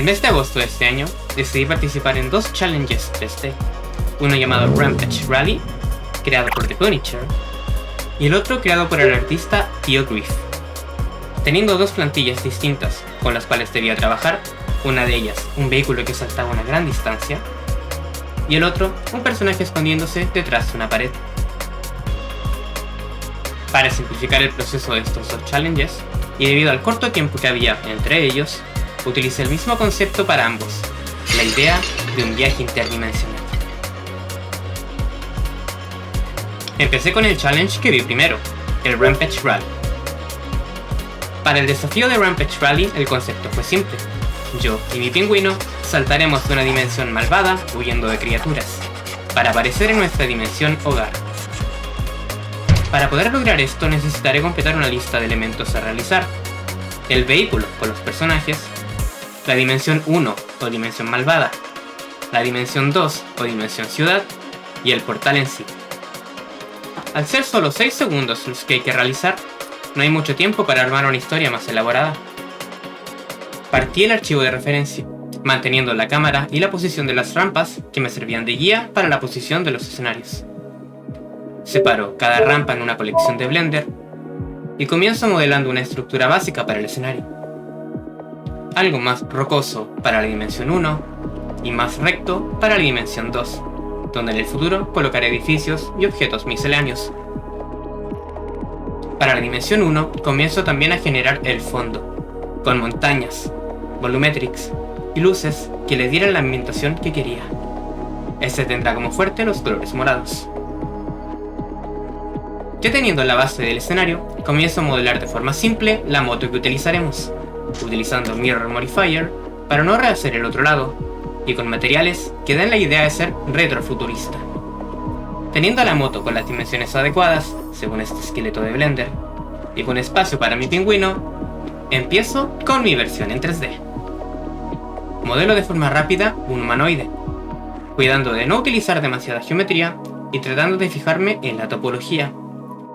El mes de agosto de este año decidí participar en dos challenges 3D, uno llamado Rampage Rally, creado por The Punisher, y el otro creado por el artista Theo Grief. Teniendo dos plantillas distintas con las cuales debía trabajar, una de ellas un vehículo que saltaba una gran distancia, y el otro un personaje escondiéndose detrás de una pared. Para simplificar el proceso de estos dos challenges, y debido al corto tiempo que había entre ellos, utilicé el mismo concepto para ambos, la idea de un viaje interdimensional. Empecé con el challenge que vi primero, el Rampage Rally. Para el desafío de Rampage Rally el concepto fue simple. Yo y mi pingüino saltaremos de una dimensión malvada huyendo de criaturas, para aparecer en nuestra dimensión hogar. Para poder lograr esto necesitaré completar una lista de elementos a realizar: el vehículo con los personajes, la dimensión 1 o dimensión malvada, la dimensión 2 o dimensión ciudad y el portal en sí. Al ser solo 6 segundos los que hay que realizar, no hay mucho tiempo para armar una historia más elaborada. Partí el archivo de referencia, manteniendo la cámara y la posición de las rampas que me servían de guía para la posición de los escenarios. Separo cada rampa en una colección de Blender y comienzo modelando una estructura básica para el escenario. Algo más rocoso para la dimensión 1 y más recto para la dimensión 2, donde en el futuro colocaré edificios y objetos misceláneos. Para la dimensión 1 comienzo también a generar el fondo, con montañas, volumetrics y luces que le dieran la ambientación que quería. Este tendrá como fuerte los colores morados. Ya teniendo la base del escenario, comienzo a modelar de forma simple la moto que utilizaremos, utilizando Mirror Modifier para no rehacer el otro lado, y con materiales que dan la idea de ser retrofuturista. Teniendo la moto con las dimensiones adecuadas, según este esqueleto de Blender, y con espacio para mi pingüino, empiezo con mi versión en 3D. Modelo de forma rápida un humanoide, cuidando de no utilizar demasiada geometría y tratando de fijarme en la topología.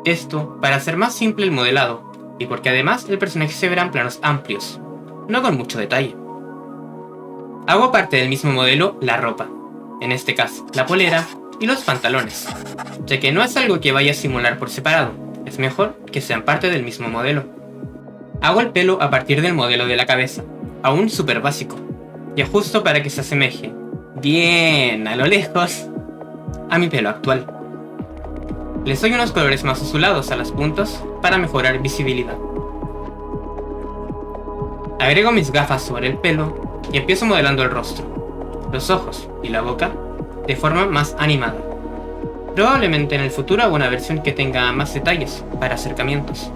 Esto para hacer más simple el modelado, y porque además el personaje se verá en planos amplios, no con mucho detalle. Hago parte del mismo modelo la ropa, en este caso la polera y los pantalones, ya que no es algo que vaya a simular por separado, es mejor que sean parte del mismo modelo. Hago el pelo a partir del modelo de la cabeza, aún súper básico, y ajusto para que se asemeje, bien a lo lejos, a mi pelo actual. Les doy unos colores más azulados a las puntas para mejorar visibilidad. Agrego mis gafas sobre el pelo y empiezo modelando el rostro, los ojos y la boca de forma más animada. Probablemente en el futuro haga una versión que tenga más detalles para acercamientos.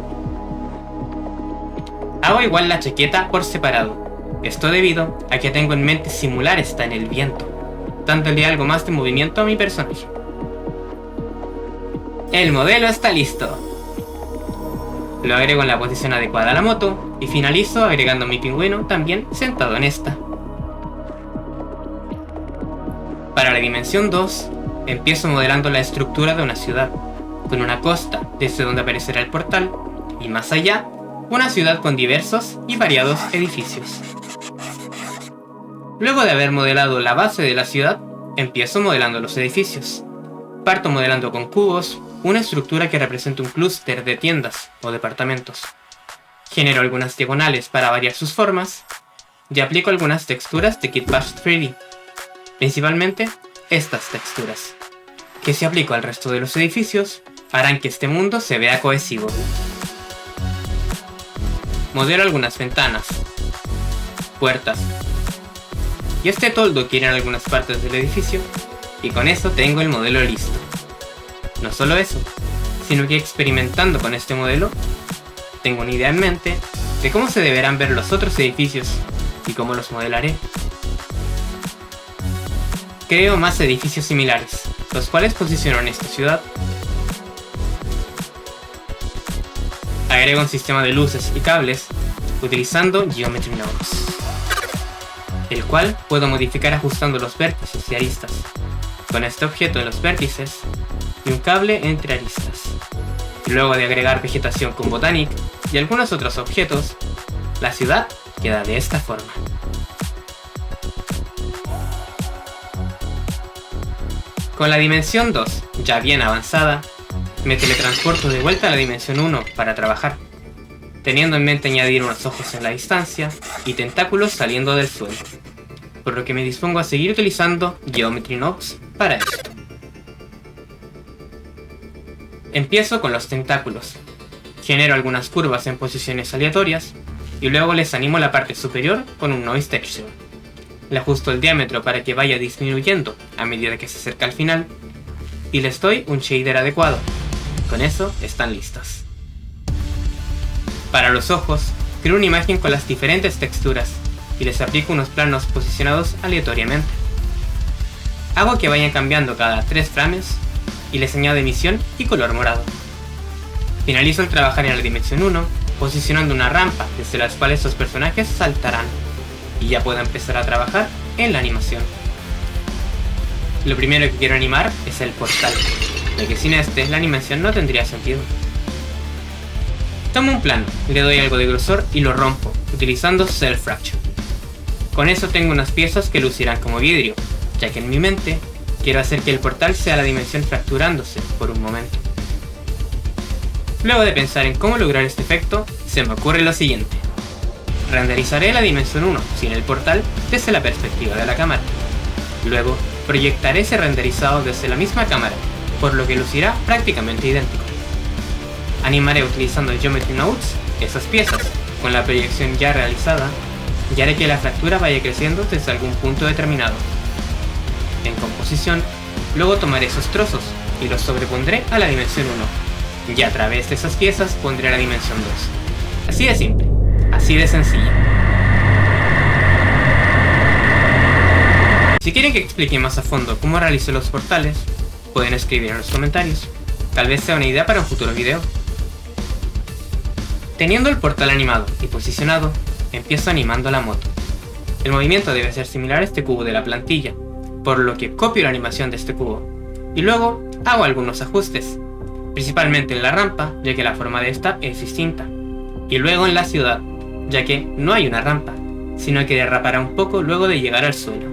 Hago igual la chaqueta por separado, esto debido a que tengo en mente simular esta en el viento, dándole algo más de movimiento a mi personaje. El modelo está listo. Lo agrego en la posición adecuada a la moto y finalizo agregando mi pingüino también sentado en esta. Para la dimensión 2, empiezo modelando la estructura de una ciudad, con una costa desde donde aparecerá el portal, y más allá, una ciudad con diversos y variados edificios. Luego de haber modelado la base de la ciudad, empiezo modelando los edificios. Parto modelando con cubos una estructura que representa un clúster de tiendas o departamentos. Genero algunas diagonales para variar sus formas y aplico algunas texturas de Kit Bash 3D, principalmente estas texturas, que si aplico al resto de los edificios harán que este mundo se vea cohesivo. Modelo algunas ventanas, puertas y este toldo que irá en algunas partes del edificio, y con eso tengo el modelo listo. No solo eso, sino que experimentando con este modelo, tengo una idea en mente de cómo se deberán ver los otros edificios y cómo los modelaré. Creo más edificios similares, los cuales posiciono en esta ciudad. Agrego un sistema de luces y cables utilizando Geometry Nodes, el cual puedo modificar ajustando los vértices y aristas, con este objeto en los vértices y un cable entre aristas. Y luego de agregar vegetación con Botanic y algunos otros objetos, la ciudad queda de esta forma. Con la dimensión 2 ya bien avanzada, me teletransporto de vuelta a la dimensión 1 para trabajar, teniendo en mente añadir unos ojos en la distancia y tentáculos saliendo del suelo, por lo que me dispongo a seguir utilizando Geometry Nodes para esto. Empiezo con los tentáculos, genero algunas curvas en posiciones aleatorias y luego les animo la parte superior con un Noise Texture. Le ajusto el diámetro para que vaya disminuyendo a medida que se acerca al final y les doy un shader adecuado. Con eso están listos. Para los ojos, creo una imagen con las diferentes texturas y les aplico unos planos posicionados aleatoriamente. Hago que vayan cambiando cada 3 frames y les añado emisión y color morado. Finalizo el trabajar en la dimensión 1, posicionando una rampa desde las cuales los personajes saltarán, y ya puedo empezar a trabajar en la animación. Lo primero que quiero animar es el portal, ya que sin este la animación no tendría sentido. Tomo un plano, le doy algo de grosor y lo rompo, utilizando Cell Fracture. Con eso tengo unas piezas que lucirán como vidrio, ya que en mi mente quiero hacer que el portal sea la dimensión fracturándose por un momento. Luego de pensar en cómo lograr este efecto, se me ocurre lo siguiente. Renderizaré la dimensión 1 sin el portal desde la perspectiva de la cámara. Luego, proyectaré ese renderizado desde la misma cámara, por lo que lucirá prácticamente idéntico. Animaré utilizando Geometry Nodes esas piezas, con la proyección ya realizada, y haré que la fractura vaya creciendo desde algún punto determinado. En composición, luego tomaré esos trozos y los sobrepondré a la dimensión 1, y a través de esas piezas pondré la dimensión 2. Así de simple, así de sencillo. Si quieren que explique más a fondo cómo realizo los portales, pueden escribir en los comentarios. Tal vez sea una idea para un futuro video. Teniendo el portal animado y posicionado, empiezo animando la moto. El movimiento debe ser similar a este cubo de la plantilla, por lo que copio la animación de este cubo, y luego hago algunos ajustes, principalmente en la rampa, ya que la forma de esta es distinta, y luego en la ciudad, ya que no hay una rampa, sino que derrapará un poco luego de llegar al suelo.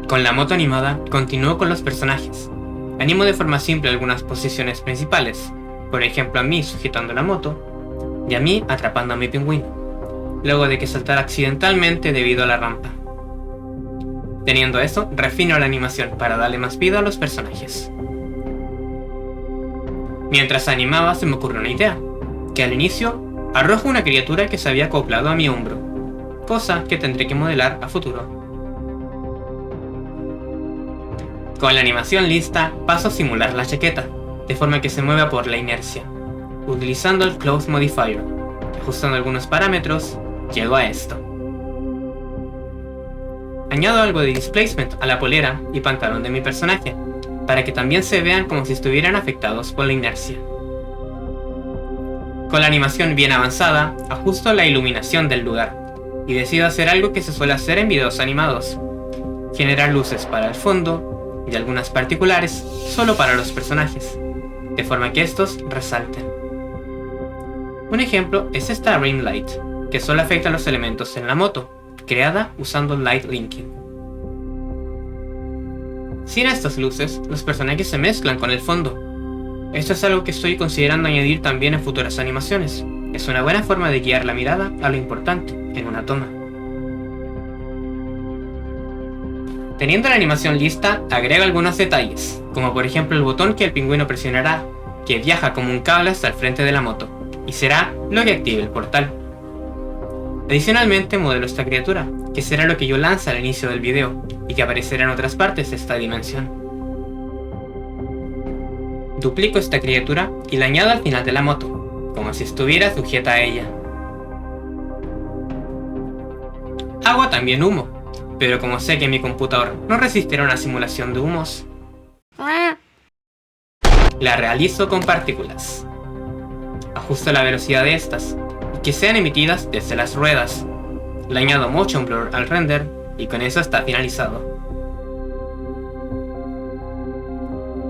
Con la moto animada, continúo con los personajes. Animo de forma simple algunas posiciones principales, por ejemplo a mí sujetando la moto, y a mí atrapando a mi pingüino, luego de que saltara accidentalmente debido a la rampa. Teniendo eso, refino la animación para darle más vida a los personajes. Mientras animaba se me ocurrió una idea, que al inicio arrojo una criatura que se había acoplado a mi hombro, cosa que tendré que modelar a futuro. Con la animación lista, paso a simular la chaqueta, de forma que se mueva por la inercia, utilizando el Clothes Modifier. Ajustando algunos parámetros, llego a esto. Añado algo de displacement a la polera y pantalón de mi personaje, para que también se vean como si estuvieran afectados por la inercia. Con la animación bien avanzada, ajusto la iluminación del lugar, y decido hacer algo que se suele hacer en videos animados: generar luces para el fondo y algunas particulares solo para los personajes, de forma que estos resalten. Un ejemplo es esta Ring Light, que solo afecta a los elementos en la moto, creada usando Light Linking. Sin estas luces, los personajes se mezclan con el fondo. Esto es algo que estoy considerando añadir también en futuras animaciones. Es una buena forma de guiar la mirada a lo importante en una toma. Teniendo la animación lista, agrego algunos detalles, como por ejemplo el botón que el pingüino presionará, que viaja como un cable hasta el frente de la moto, y será lo que active el portal. Adicionalmente modelo esta criatura, que será lo que yo lance al inicio del video, y que aparecerá en otras partes de esta dimensión. Duplico esta criatura y la añado al final de la moto, como si estuviera sujeta a ella. Hago también humo, pero como sé que mi computador no resistirá una simulación de humos, la realizo con partículas. Ajusto la velocidad de estas, y que sean emitidas desde las ruedas. Le añado Motion Blur al render, y con eso está finalizado.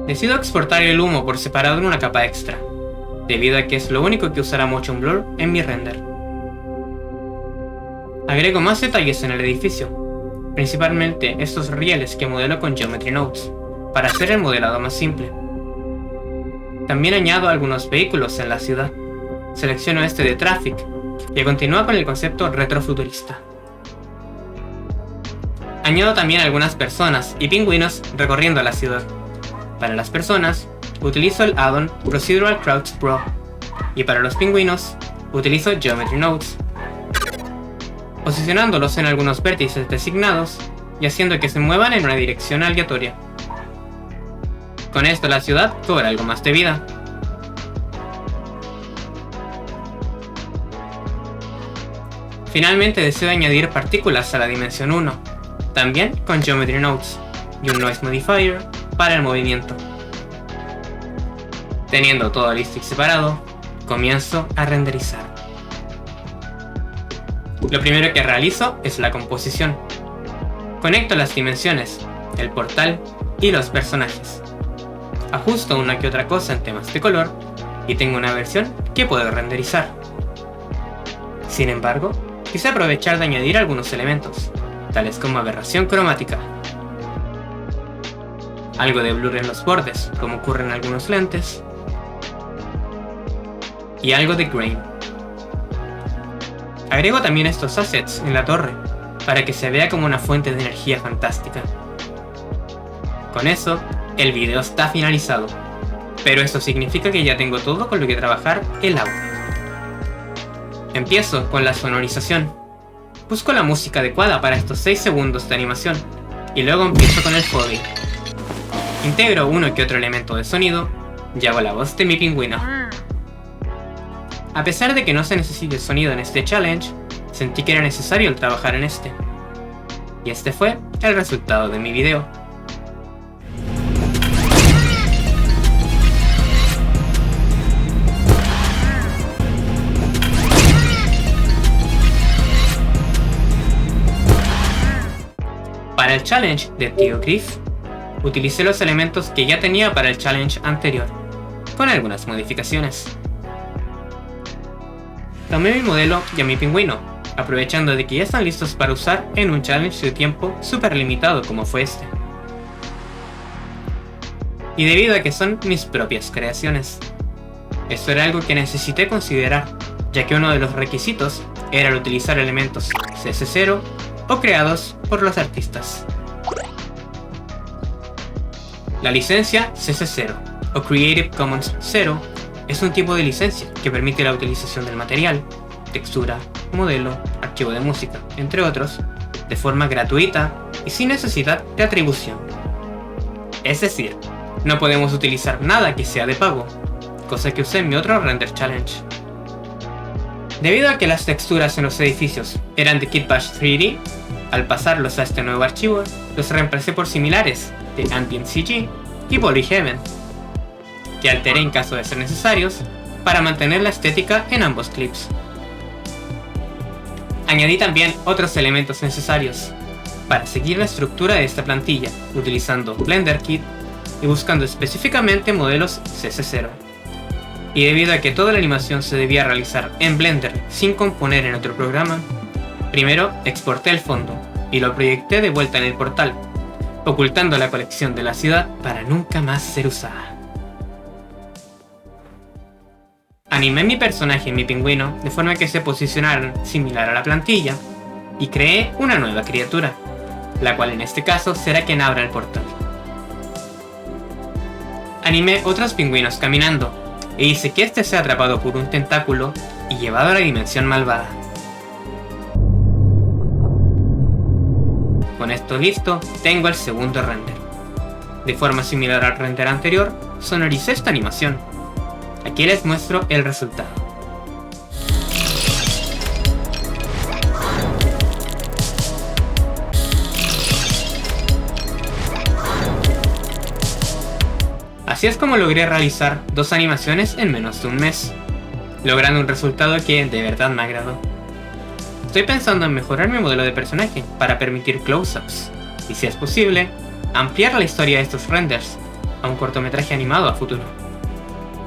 Decido exportar el humo por separado en una capa extra, debido a que es lo único que usará Motion Blur en mi render. Agrego más detalles en el edificio, principalmente estos rieles que modelo con Geometry Nodes, para hacer el modelado más simple. También añado algunos vehículos en la ciudad. Selecciono este de Traffic, que continúa con el concepto retrofuturista. Añado también algunas personas y pingüinos recorriendo la ciudad. Para las personas, utilizo el add-on Procedural Crowds Pro, y para los pingüinos, utilizo Geometry Nodes, posicionándolos en algunos vértices designados y haciendo que se muevan en una dirección aleatoria. Con esto la ciudad cobra algo más de vida. Finalmente deseo añadir partículas a la dimensión 1, también con Geometry Nodes, y un Noise Modifier para el movimiento. Teniendo todo listo y separado, comienzo a renderizar. Lo primero que realizo es la composición. Conecto las dimensiones, el portal y los personajes. Ajusto una que otra cosa en temas de color y tengo una versión que puedo renderizar. Sin embargo, quise aprovechar de añadir algunos elementos, tales como aberración cromática, algo de blur en los bordes, como ocurre en algunos lentes, y algo de grain. Agrego también estos assets en la torre, para que se vea como una fuente de energía fantástica. Con eso, el video está finalizado, pero esto significa que ya tengo todo con lo que trabajar el audio. Empiezo con la sonorización. Busco la música adecuada para estos 6 segundos de animación, y luego empiezo con el Foley. Integro uno que otro elemento de sonido, y hago la voz de mi pingüino. A pesar de que no se necesite sonido en este challenge, sentí que era necesario el trabajar en este. Y este fue el resultado de mi video. Para el challenge de Tío Griff, utilicé los elementos que ya tenía para el challenge anterior, con algunas modificaciones. Tomé mi modelo y a mi pingüino, aprovechando de que ya están listos para usar en un challenge de tiempo súper limitado como fue este. Y debido a que son mis propias creaciones, esto era algo que necesité considerar, ya que uno de los requisitos era el utilizar elementos CS0 o creados por los artistas. La licencia CC0 o Creative Commons 0 es un tipo de licencia que permite la utilización del material, textura, modelo, archivo de música, entre otros, de forma gratuita y sin necesidad de atribución. Es decir, no podemos utilizar nada que sea de pago, cosa que usé en mi otro Render Challenge. Debido a que las texturas en los edificios eran de Kitbash 3D, al pasarlos a este nuevo archivo, los reemplacé por similares de Ambient CG y Polyheaven, que alteré en caso de ser necesarios para mantener la estética en ambos clips. Añadí también otros elementos necesarios para seguir la estructura de esta plantilla, utilizando Blender Kit y buscando específicamente modelos CC0. Y debido a que toda la animación se debía realizar en Blender sin componer en otro programa, primero exporté el fondo y lo proyecté de vuelta en el portal, ocultando la colección de la ciudad para nunca más ser usada. Animé mi personaje y mi pingüino de forma que se posicionaran similar a la plantilla y creé una nueva criatura, la cual en este caso será quien abra el portal. Animé otros pingüinos caminando e hice que este sea atrapado por un tentáculo y llevado a la dimensión malvada. Con esto listo, tengo el segundo render. De forma similar al render anterior, sonoricé esta animación. Aquí les muestro el resultado. Así es como logré realizar 2 animaciones en menos de un mes, logrando un resultado que de verdad me agradó. Estoy pensando en mejorar mi modelo de personaje para permitir close-ups, y si es posible, ampliar la historia de estos renders a un cortometraje animado a futuro.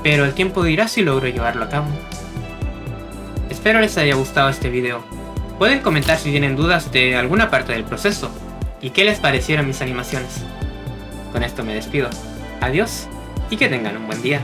Pero el tiempo dirá si logro llevarlo a cabo. Espero les haya gustado este video. Pueden comentar si tienen dudas de alguna parte del proceso, y qué les parecieron mis animaciones. Con esto me despido. Adiós y que tengan un buen día.